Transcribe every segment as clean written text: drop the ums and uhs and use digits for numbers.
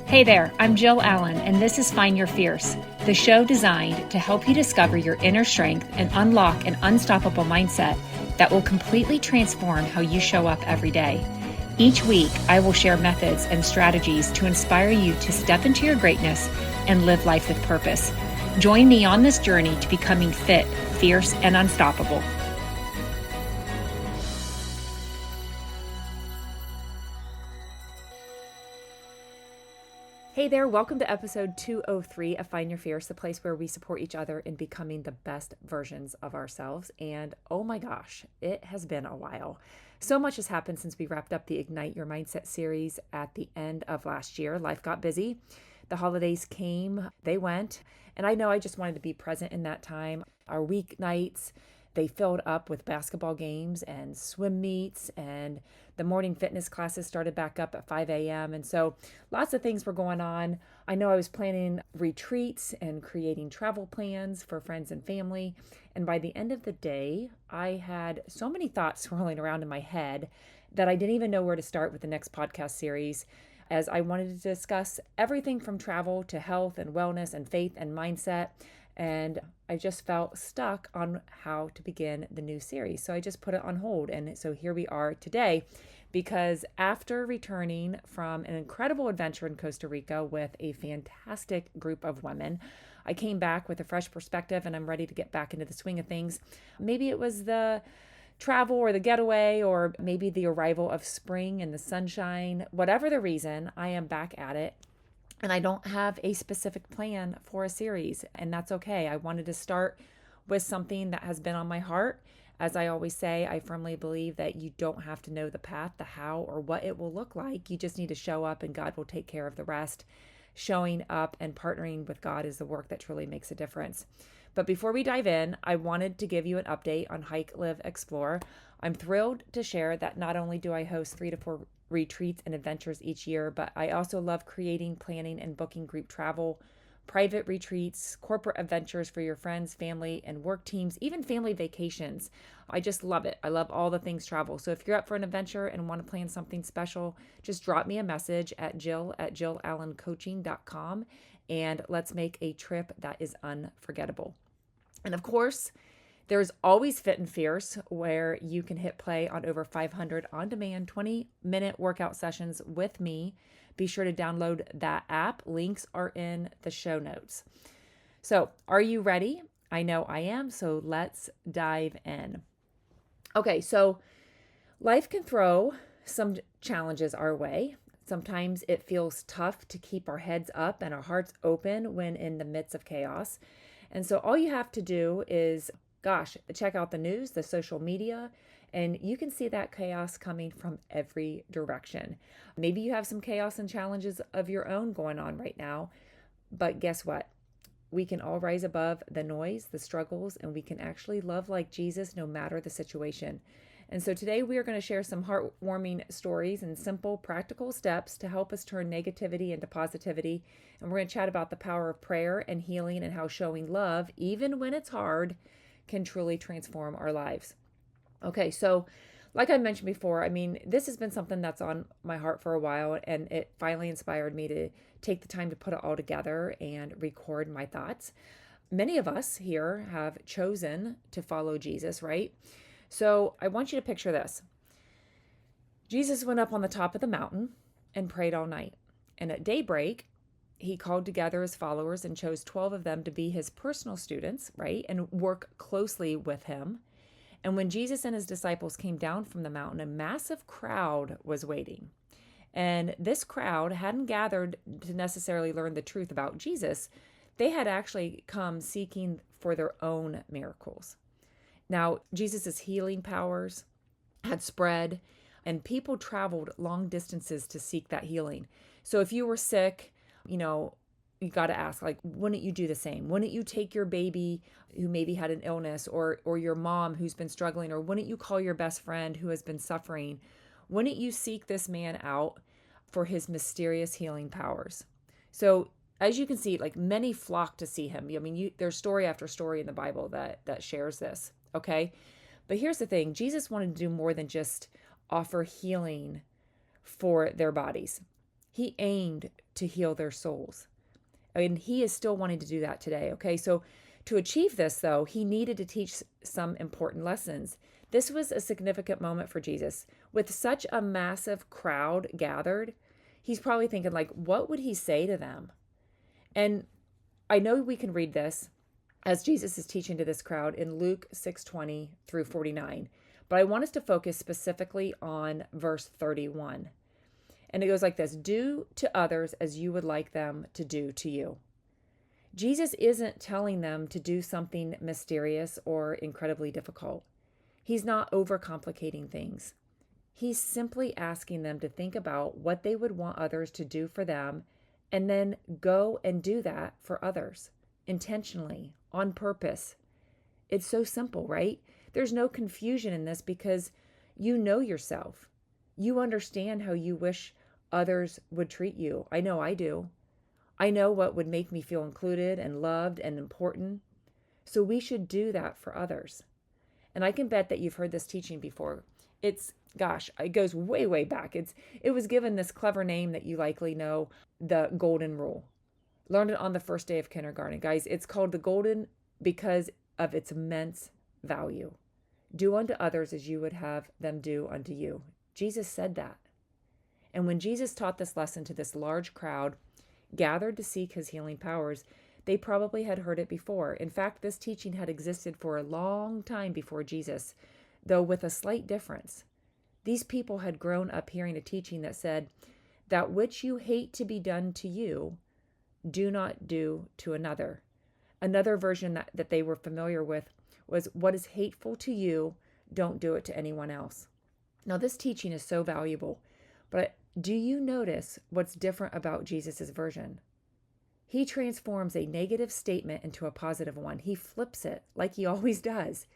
Hey there, I'm Jill Allen, and this is Find Your Fierce, the show designed to help you discover your inner strength and unlock an unstoppable mindset that will completely transform how you show up every day. Each week, I will share methods and strategies to inspire you to step into your greatness and live life with purpose. Join me on this journey to becoming fit, fierce, and unstoppable. Hey there, welcome to episode 203 of Find Your Fierce, the place where we support each other in becoming the best versions of ourselves. And oh my gosh, it has been a while. So much has happened since we wrapped up the Ignite Your Mindset series at the end of last year. Life got busy. The holidays came, they went. And I know I just wanted to be present in that time. Our weeknights, they filled up with basketball games and swim meets, and the morning fitness classes started back up at 5 a.m. And so lots of things were going on. I know I was planning retreats and creating travel plans for friends and family. And by the end of the day, I had so many thoughts swirling around in my head that I didn't even know where to start with the next podcast series, as I wanted to discuss everything from travel to health and wellness and faith and mindset. And I just felt stuck on how to begin the new series. So I just put it on hold. And so here we are today, because after returning from an incredible adventure in Costa Rica with a fantastic group of women, I came back with a fresh perspective and I'm ready to get back into the swing of things. Maybe it was the travel or the getaway, or maybe the arrival of spring and the sunshine. Whatever the reason, I am back at it. And I don't have a specific plan for a series, and that's okay. I wanted to start with something that has been on my heart. As I always say, I firmly believe that you don't have to know the path, the how, or what it will look like. You just need to show up and God will take care of the rest. Showing up and partnering with God is the work that truly makes a difference. But before we dive in, I wanted to give you an update on Hike, Live, Explore. I'm thrilled to share that not only do I host 3 to 4 retreats and adventures each year, but I also love creating, planning, and booking group travel, private retreats, corporate adventures for your friends, family, and work teams, even family vacations. I just love it. I love all the things travel. So if you're up for an adventure and want to plan something special, just drop me a message at jill@jillallencoaching.com and let's make a trip that is unforgettable. And of course, there's always Fit and Fierce, where you can hit play on over 500 on-demand 20-minute workout sessions with me. Be sure to download that app. Links are in the show notes. So, are you ready? I know I am, so let's dive in. Okay, so life can throw some challenges our way. Sometimes it feels tough to keep our heads up and our hearts open when in the midst of chaos. And so all you have to do is check out the news, the social media, and you can see that chaos coming from every direction. Maybe you have some chaos and challenges of your own going on right now, but guess what? We can all rise above the noise, the struggles, and we can actually love like Jesus no matter the situation. And so today we are going to share some heartwarming stories and simple, practical steps to help us turn negativity into positivity. And we're going to chat about the power of prayer and healing and how showing love, even when it's hard, can truly transform our lives. Okay, so like I mentioned before, this has been something that's on my heart for a while, and it finally inspired me to take the time to put it all together and record my thoughts. Many of us here have chosen to follow Jesus, right? So I want you to picture this. Jesus went up on the top of the mountain and prayed all night. And at daybreak, he called together his followers and chose 12 of them to be his personal students, right? And work closely with him. And when Jesus and his disciples came down from the mountain, a massive crowd was waiting. And this crowd hadn't gathered to necessarily learn the truth about Jesus. They had actually come seeking for their own miracles. Now, Jesus' healing powers had spread, and people traveled long distances to seek that healing. So if you were sick, you got to ask, wouldn't you do the same? Wouldn't you take your baby who maybe had an illness, or your mom who's been struggling, or wouldn't you call your best friend who has been suffering? Wouldn't you seek this man out for his mysterious healing powers? So as you can see, many flock to see him. There's story after story in the Bible that shares this, okay? But here's the thing. Jesus wanted to do more than just offer healing for their bodies. He aimed to heal their souls. And he is still wanting to do that today. Okay. So to achieve this, though, he needed to teach some important lessons. This was a significant moment for Jesus. With such a massive crowd gathered, he's probably thinking, like, what would he say to them? And I know we can read this as Jesus is teaching to this crowd in Luke 6:20 through 49. But I want us to focus specifically on verse 31. And it goes like this: do to others as you would like them to do to you. Jesus isn't telling them to do something mysterious or incredibly difficult. He's not overcomplicating things. He's simply asking them to think about what they would want others to do for them and then go and do that for others intentionally, on purpose. It's so simple, right? There's no confusion in this because you know yourself. You understand how you wish others would treat you. I know I do. I know what would make me feel included and loved and important. So we should do that for others. And I can bet that you've heard this teaching before. It goes way, way back. It was given this clever name that you likely know, the Golden Rule. Learned it on the first day of kindergarten. Guys, it's called the Golden because of its immense value. Do unto others as you would have them do unto you. Jesus said that. And when Jesus taught this lesson to this large crowd gathered to seek his healing powers, they probably had heard it before. In fact, this teaching had existed for a long time before Jesus, though with a slight difference. These people had grown up hearing a teaching that said, that which you hate to be done to you, do not do to another. Another version that they were familiar with was, what is hateful to you, don't do it to anyone else. Now, this teaching is so valuable, but do you notice what's different about Jesus' version? He transforms a negative statement into a positive one. He flips it like he always does.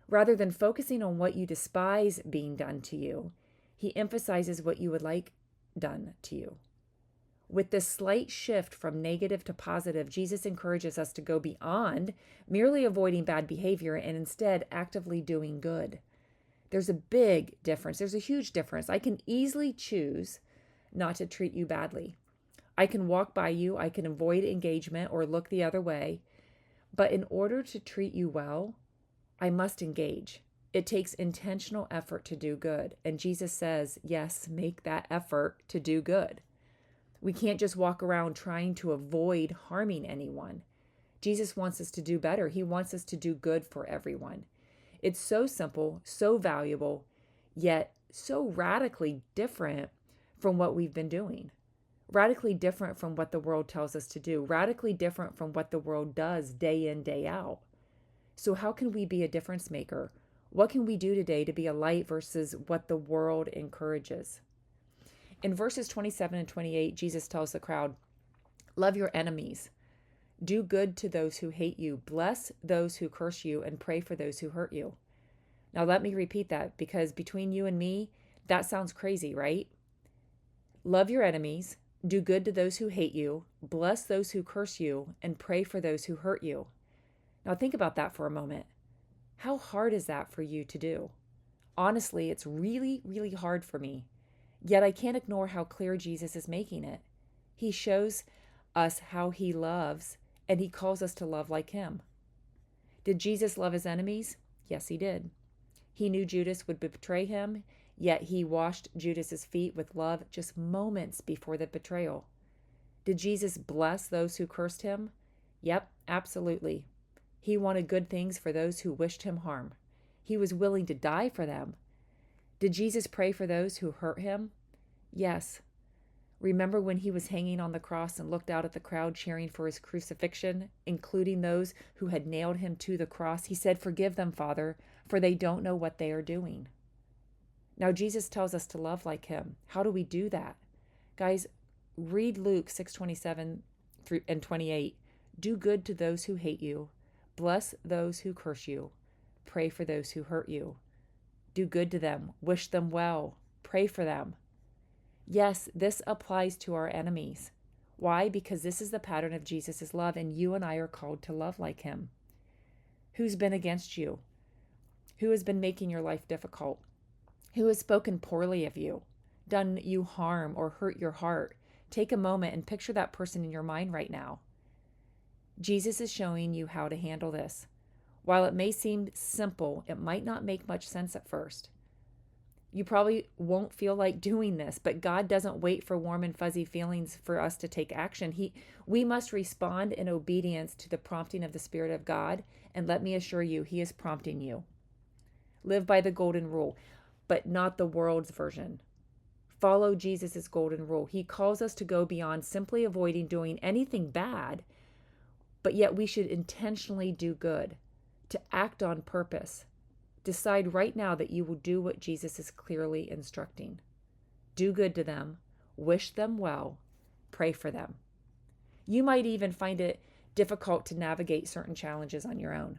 Rather than focusing on what you despise being done to you, he emphasizes what you would like done to you. With this slight shift from negative to positive, Jesus encourages us to go beyond merely avoiding bad behavior and instead actively doing good. There's a big difference. There's a huge difference. I can easily choose not to treat you badly. I can walk by you. I can avoid engagement or look the other way. But in order to treat you well, I must engage. It takes intentional effort to do good. And Jesus says, yes, make that effort to do good. We can't just walk around trying to avoid harming anyone. Jesus wants us to do better. He wants us to do good for everyone. It's so simple, so valuable, yet so radically different from what we've been doing. Radically different from what the world tells us to do. Radically different from what the world does day in, day out. So how can we be a difference maker? What can we do today to be a light versus what the world encourages? In verses 27 and 28, Jesus tells the crowd, love your enemies. Do good to those who hate you. Bless those who curse you and pray for those who hurt you. Now let me repeat that because between you and me, that sounds crazy, right? Love your enemies. Do good to those who hate you. Bless those who curse you and pray for those who hurt you. Now think about that for a moment. How hard is that for you to do? Honestly, it's really, really hard for me. Yet I can't ignore how clear Jesus is making it. He shows us how he loves, and he calls us to love like him. Did Jesus love his enemies? Yes, he did. He knew Judas would betray him, yet he washed Judas's feet with love just moments before the betrayal. Did Jesus bless those who cursed him? Yep, absolutely. He wanted good things for those who wished him harm. He was willing to die for them. Did Jesus pray for those who hurt him? Yes. Remember when he was hanging on the cross and looked out at the crowd cheering for his crucifixion, including those who had nailed him to the cross? He said, forgive them, Father, for they don't know what they are doing. Now, Jesus tells us to love like him. How do we do that? Guys, read Luke 6:27 and 28. Do good to those who hate you. Bless those who curse you. Pray for those who hurt you. Do good to them. Wish them well. Pray for them. Yes, this applies to our enemies. Why? Because this is the pattern of Jesus' love, and you and I are called to love like him. Who's been against you? Who has been making your life difficult? Who has spoken poorly of you, done you harm, or hurt your heart? Take a moment and picture that person in your mind right now. Jesus is showing you how to handle this. While it may seem simple, it might not make much sense at first. You probably won't feel like doing this, but God doesn't wait for warm and fuzzy feelings for us to take action. We must respond in obedience to the prompting of the Spirit of God, and let me assure you, He is prompting you. Live by the golden rule, but not the world's version. Follow Jesus' golden rule. He calls us to go beyond simply avoiding doing anything bad, but yet we should intentionally do good, to act on purpose. Decide right now that you will do what Jesus is clearly instructing. Do good to them, wish them well, pray for them. You might even find it difficult to navigate certain challenges on your own.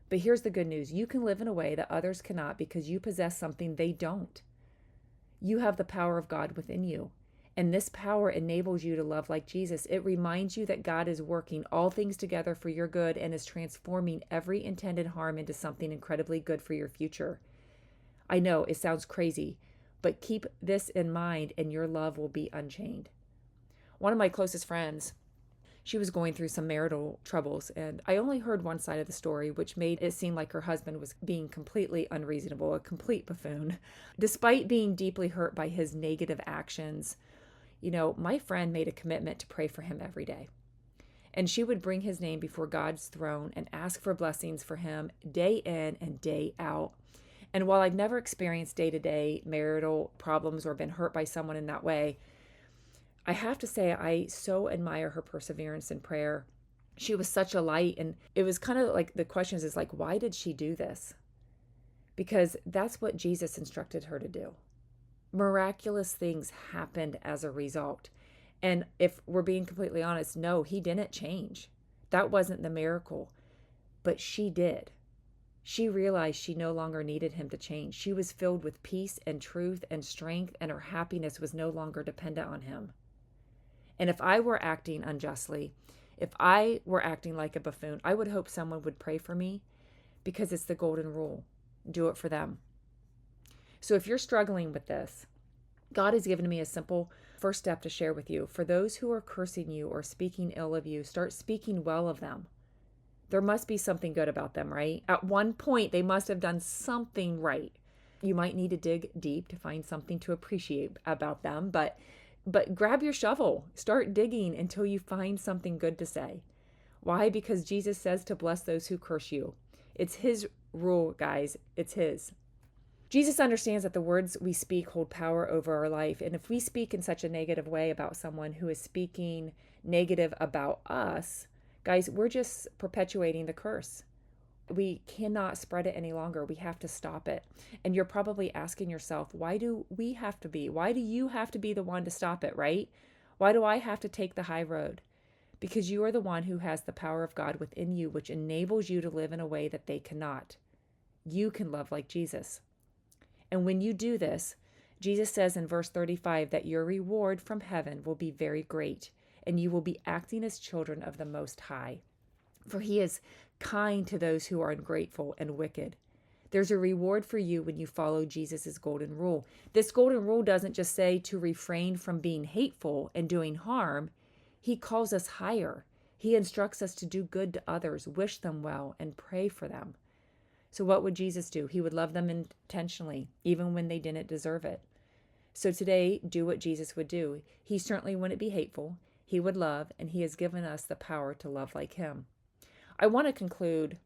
But here's the good news. You can live in a way that others cannot because you possess something they don't. You have the power of God within you, and this power enables you to love like Jesus. It reminds you that God is working all things together for your good and is transforming every intended harm into something incredibly good for your future. I know it sounds crazy, but keep this in mind and your love will be unchained. One of my closest friends, she was going through some marital troubles, and I only heard one side of the story, which made it seem like her husband was being completely unreasonable, a complete buffoon. Despite being deeply hurt by his negative actions, my friend made a commitment to pray for him every day. And she would bring his name before God's throne and ask for blessings for him day in and day out. And while I've never experienced day-to-day marital problems or been hurt by someone in that way, I have to say I so admire her perseverance in prayer. She was such a light, and it was kind of like the question is like, why did she do this? Because that's what Jesus instructed her to do. Miraculous things happened as a result. And if we're being completely honest, no, he didn't change. That wasn't the miracle, but she did. She realized she no longer needed him to change. She was filled with peace and truth and strength, and her happiness was no longer dependent on him. And if I were acting unjustly, if I were acting like a buffoon, I would hope someone would pray for me, because it's the golden rule. Do it for them. So if you're struggling with this, God has given me a simple first step to share with you. For those who are cursing you or speaking ill of you, start speaking well of them. There must be something good about them, right? At one point, they must have done something right. You might need to dig deep to find something to appreciate about them, but grab your shovel. Start digging until you find something good to say. Why? Because Jesus says to bless those who curse you. It's his rule, guys. It's his. Jesus understands that the words we speak hold power over our life. And if we speak in such a negative way about someone who is speaking negative about us, guys, we're just perpetuating the curse. We cannot spread it any longer. We have to stop it. And you're probably asking yourself, why do you have to be the one to stop it, right? Why do I have to take the high road? Because you are the one who has the power of God within you, which enables you to live in a way that they cannot. You can love like Jesus. And when you do this, Jesus says in verse 35 that your reward from heaven will be very great, and you will be acting as children of the Most High. For he is kind to those who are ungrateful and wicked. There's a reward for you when you follow Jesus' golden rule. This golden rule doesn't just say to refrain from being hateful and doing harm. He calls us higher. He instructs us to do good to others, wish them well, and pray for them. So what would Jesus do? He would love them intentionally, even when they didn't deserve it. So today, do what Jesus would do. He certainly wouldn't be hateful. He would love, and he has given us the power to love like him. I want to conclude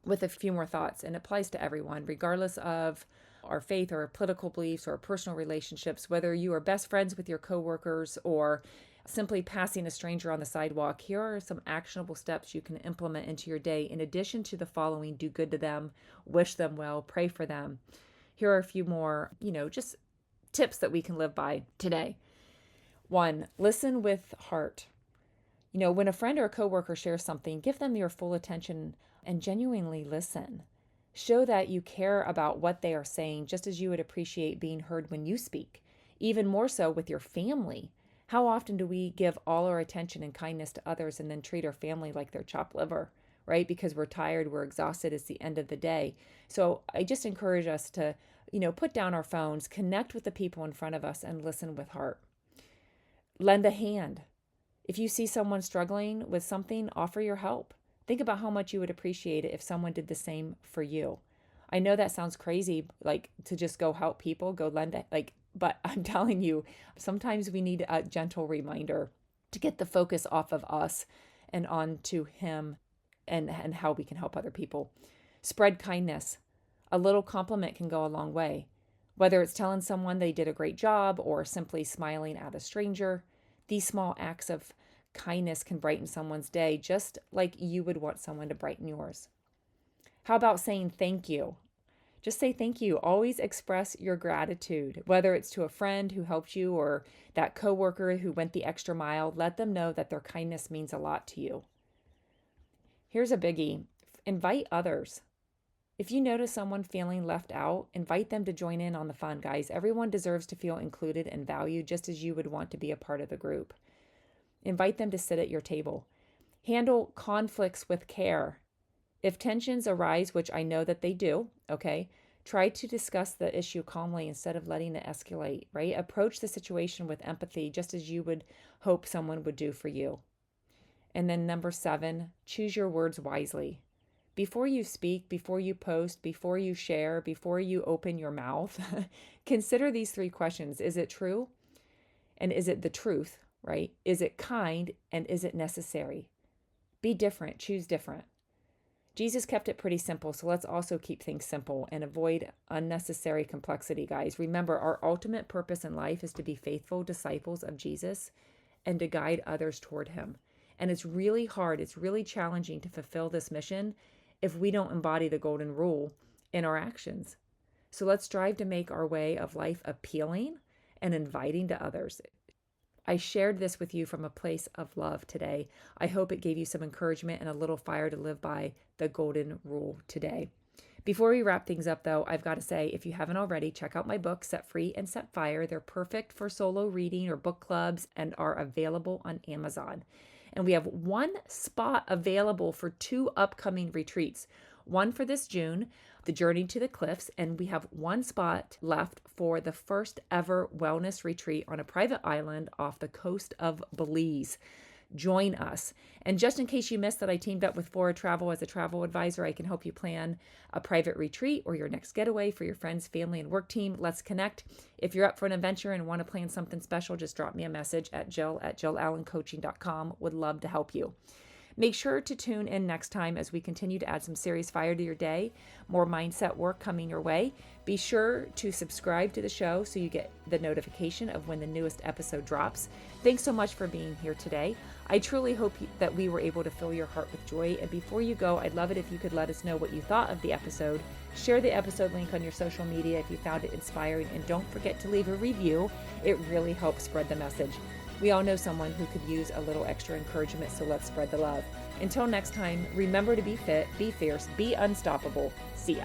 with a few more thoughts, and it applies to everyone, regardless of our faith or our political beliefs or our personal relationships, whether you are best friends with your coworkers or simply passing a stranger on the sidewalk. Here are some actionable steps you can implement into your day. In addition to the following, do good to them, wish them well, pray for them. Here are a few more, just tips that we can live by today. 1, listen with heart. When a friend or a coworker shares something, give them your full attention and genuinely listen. Show that you care about what they are saying, just as you would appreciate being heard when you speak. Even more so with your family. How often do we give all our attention and kindness to others and then treat our family like their chopped liver, right? Because we're tired, we're exhausted, it's the end of the day. So I just encourage us to, put down our phones, connect with the people in front of us, and listen with heart. Lend a hand. If you see someone struggling with something, offer your help. Think about how much you would appreciate it if someone did the same for you. I know that sounds crazy, like to just go help people, go lend it, but I'm telling you, sometimes we need a gentle reminder to get the focus off of us and onto Him and how we can help other people. Spread kindness. A little compliment can go a long way. Whether it's telling someone they did a great job or simply smiling at a stranger, these small acts of kindness can brighten someone's day just like you would want someone to brighten yours. How about saying thank you? Just say thank you. Always express your gratitude, whether it's to a friend who helped you or that coworker who went the extra mile. Let them know that their kindness means a lot to you. Here's a biggie. Invite others. If you notice someone feeling left out, invite them to join in on the fun, guys. Everyone deserves to feel included and valued just as you would want to be a part of the group. Invite them to sit at your table. Handle conflicts with care. If tensions arise, which I know that they do, okay, try to discuss the issue calmly instead of letting it escalate, right? Approach the situation with empathy, just as you would hope someone would do for you. And then number 7, choose your words wisely. Before you speak, before you post, before you share, before you open your mouth, consider these 3 questions. Is it true? And is it the truth, right? Is it kind? And is it necessary? Be different. Choose different. Jesus kept it pretty simple, so let's also keep things simple and avoid unnecessary complexity, guys. Remember, our ultimate purpose in life is to be faithful disciples of Jesus and to guide others toward Him. And it's really hard, it's really challenging to fulfill this mission if we don't embody the golden rule in our actions. So let's strive to make our way of life appealing and inviting to others. I shared this with you from a place of love today. I hope it gave you some encouragement and a little fire to live by the golden rule today. Before we wrap things up, though, I've got to say, if you haven't already, check out my book, Set Free and Set Fire. They're perfect for solo reading or book clubs and are available on Amazon. And we have 1 spot available for 2 upcoming retreats. One for this June, the Journey to the Cliffs, and we have 1 spot left for the first ever wellness retreat on a private island off the coast of Belize. Join us. And just in case you missed that I teamed up with Fora Travel as a travel advisor, I can help you plan a private retreat or your next getaway for your friends, family, and work team. Let's connect. If you're up for an adventure and want to plan something special, just drop me a message at jill@jillallencoaching.com. Would love to help you. Make sure to tune in next time as we continue to add some serious fire to your day. More mindset work coming your way. Be sure to subscribe to the show so you get the notification of when the newest episode drops. Thanks so much for being here today. I truly hope that we were able to fill your heart with joy. And before you go, I'd love it if you could let us know what you thought of the episode. Share the episode link on your social media if you found it inspiring. And don't forget to leave a review. It really helps spread the message. We all know someone who could use a little extra encouragement, so let's spread the love. Until next time, remember to be fit, be fierce, be unstoppable. See ya.